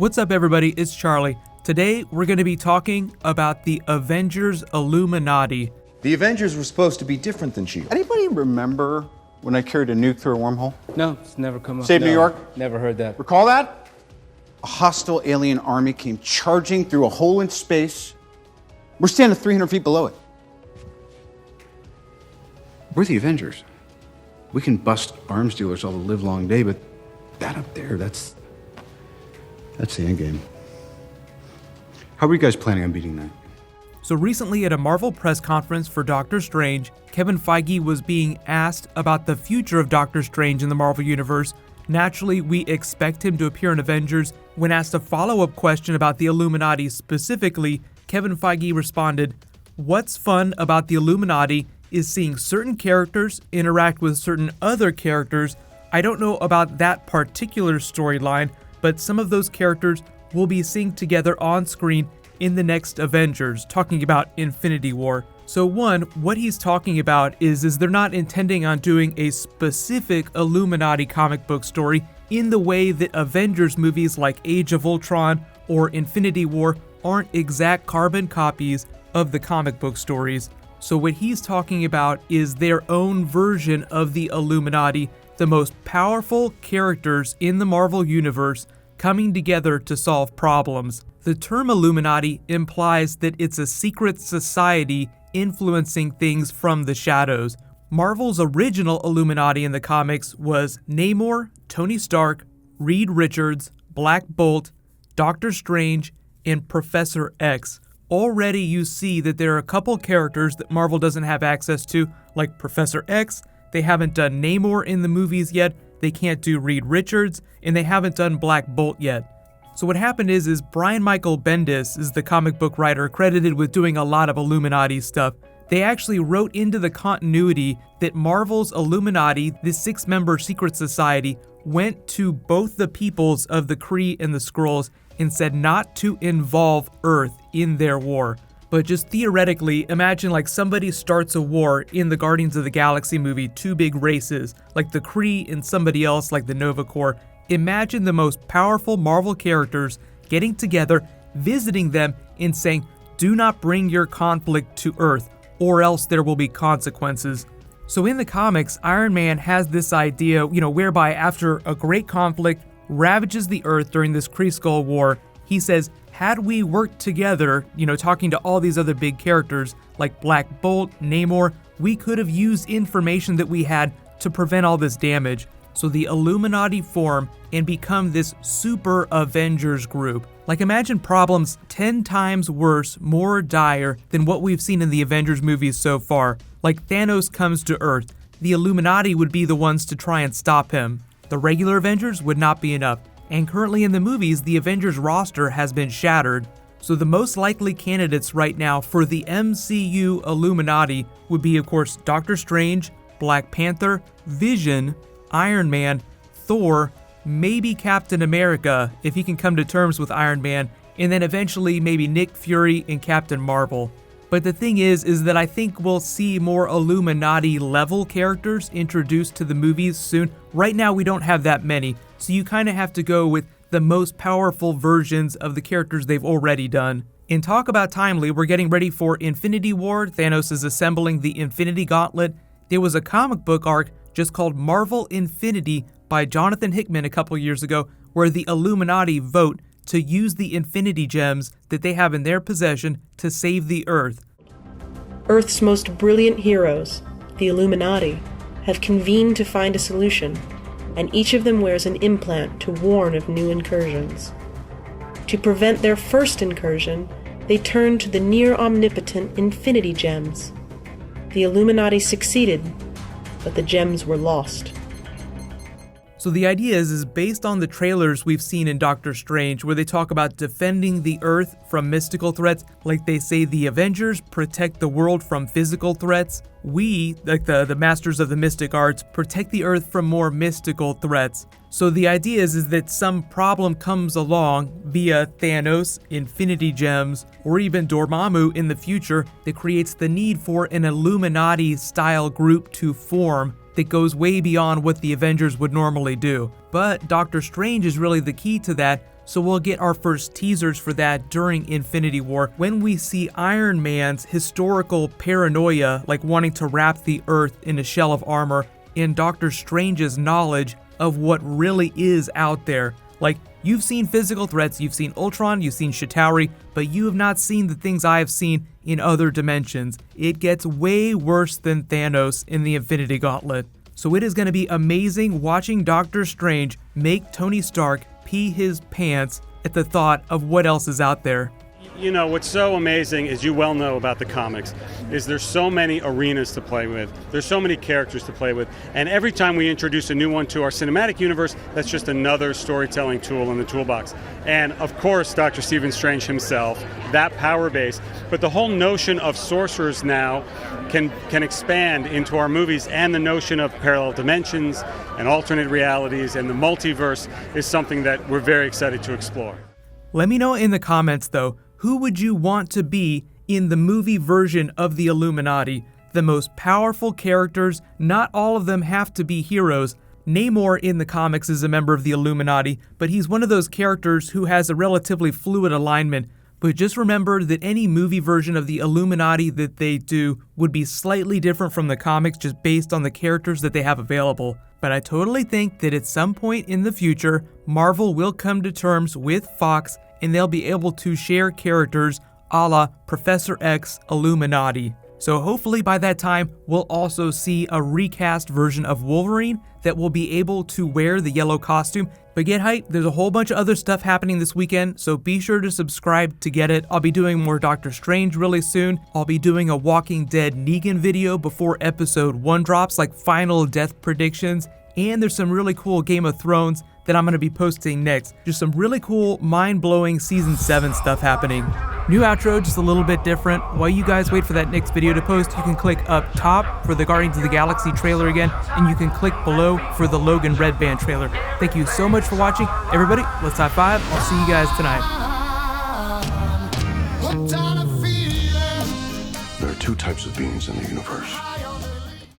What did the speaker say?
What's up, everybody? It's Charlie. Today, we're going to be talking about the Avengers Illuminati. The Avengers were supposed to be different than S.H.I.E.L.D. Anybody remember when I carried a nuke through a wormhole? No, it's never come up. Save No, New York? Never heard that. Recall that? A hostile alien army came charging through a hole in space. We're standing 300 feet below it. We're the Avengers. We can bust arms dealers all the live long day, but that up there, that's the end game. How are you guys planning on beating that? So recently at a Marvel press conference for Doctor Strange, Kevin Feige was being asked about the future of Doctor Strange in the Marvel Universe. Naturally, we expect him to appear in Avengers. When asked a follow-up question about the Illuminati specifically, Kevin Feige responded, "What's fun about the Illuminati is seeing certain characters interact with certain other characters. I don't know about that particular storyline, but some of those characters will be synced together on screen in the next Avengers," talking about Infinity War. So one, what he's talking about is they're not intending on doing a specific Illuminati comic book story in the way that Avengers movies like Age of Ultron or Infinity War aren't exact carbon copies of the comic book stories. So what he's talking about is their own version of the Illuminati, the most powerful characters in the Marvel Universe coming together to solve problems. The term Illuminati implies that it's a secret society influencing things from the shadows. Marvel's original Illuminati in the comics was Namor, Tony Stark, Reed Richards, Black Bolt, Doctor Strange, and Professor X. Already you see that there are a couple characters that Marvel doesn't have access to, like Professor X. They haven't done Namor in the movies yet, they can't do Reed Richards, and they haven't done Black Bolt yet. So what happened is Brian Michael Bendis is the comic book writer credited with doing a lot of Illuminati stuff. They actually wrote into the continuity that Marvel's Illuminati, this 6-member secret society, went to both the peoples of the Kree and the Skrulls and said not to involve Earth in their war. But just theoretically, imagine like somebody starts a war in the Guardians of the Galaxy movie, 2 big races, like the Kree and somebody else like the Nova Corps. Imagine the most powerful Marvel characters getting together, visiting them, and saying, "Do not bring your conflict to Earth, or else there will be consequences." So in the comics, Iron Man has this idea, whereby after a great conflict ravages the Earth during this Kree-Skrull War, he says, had we worked together, talking to all these other big characters like Black Bolt, Namor, we could have used information that we had to prevent all this damage. So the Illuminati form and become this super Avengers group. Like imagine problems 10 times worse, more dire than what we've seen in the Avengers movies so far. Like Thanos comes to Earth, the Illuminati would be the ones to try and stop him. The regular Avengers would not be enough. And currently in the movies, the Avengers roster has been shattered. So the most likely candidates right now for the MCU Illuminati would be, of course, Doctor Strange, Black Panther, Vision, Iron Man, Thor, maybe Captain America, if he can come to terms with Iron Man, and then eventually maybe Nick Fury and Captain Marvel. But the thing is that I think we'll see more Illuminati level characters introduced to the movies soon. Right now we don't have that many, so you kind of have to go with the most powerful versions of the characters they've already done. In talk about timely, we're getting ready for Infinity War. Thanos is assembling the Infinity Gauntlet. There was a comic book arc just called Marvel Infinity by Jonathan Hickman a couple years ago, where the Illuminati vote to use the Infinity Gems that they have in their possession to save the Earth. Earth's most brilliant heroes, the Illuminati, have convened to find a solution, and each of them wears an implant to warn of new incursions. To prevent their first incursion, they turned to the near-omnipotent Infinity Gems. The Illuminati succeeded, but the gems were lost. So the idea is based on the trailers we've seen in Doctor Strange, where they talk about defending the Earth from mystical threats. Like they say the Avengers protect the world from physical threats. We, like the masters of the mystic arts, protect the Earth from more mystical threats. So the idea is that some problem comes along via Thanos, Infinity Gems, or even Dormammu in the future that creates the need for an Illuminati-style group to form that goes way beyond what the Avengers would normally do. But Doctor Strange is really the key to that, so we'll get our first teasers for that during Infinity War when we see Iron Man's historical paranoia, like wanting to wrap the Earth in a shell of armor, and Doctor Strange's knowledge of what really is out there. Like, you've seen physical threats, you've seen Ultron, you've seen Chitauri, but you have not seen the things I have seen in other dimensions. It gets way worse than Thanos in the Infinity Gauntlet. So it is going to be amazing watching Doctor Strange make Tony Stark pee his pants at the thought of what else is out there. You know, what's so amazing, as you well know about the comics, is there's so many arenas to play with. There's so many characters to play with. And every time we introduce a new one to our cinematic universe, that's just another storytelling tool in the toolbox. And of course, Dr. Stephen Strange himself, that power base. But the whole notion of sorcerers now can expand into our movies, and the notion of parallel dimensions and alternate realities and the multiverse is something that we're very excited to explore. Let me know in the comments though, who would you want to be in the movie version of the Illuminati? The most powerful characters, not all of them have to be heroes. Namor in the comics is a member of the Illuminati, but he's one of those characters who has a relatively fluid alignment. But just remember that any movie version of the Illuminati that they do would be slightly different from the comics just based on the characters that they have available. But I totally think that at some point in the future, Marvel will come to terms with Fox and they'll be able to share characters a la Professor X Illuminati. So hopefully by that time, we'll also see a recast version of Wolverine that will be able to wear the yellow costume. But get hyped, there's a whole bunch of other stuff happening this weekend, so be sure to subscribe to get it. I'll be doing more Doctor Strange really soon. I'll be doing a Walking Dead Negan video before episode 1 drops, like final death predictions. And there's some really cool Game of Thrones that I'm going to be posting next. Just some really cool, mind-blowing Season 7 stuff happening. New outro, just a little bit different. While you guys wait for that next video to post, you can click up top for the Guardians of the Galaxy trailer again, and you can click below for the Logan Red Band trailer. Thank you so much for watching. Everybody, let's high five. I'll see you guys tonight. There are two types of beings in the universe.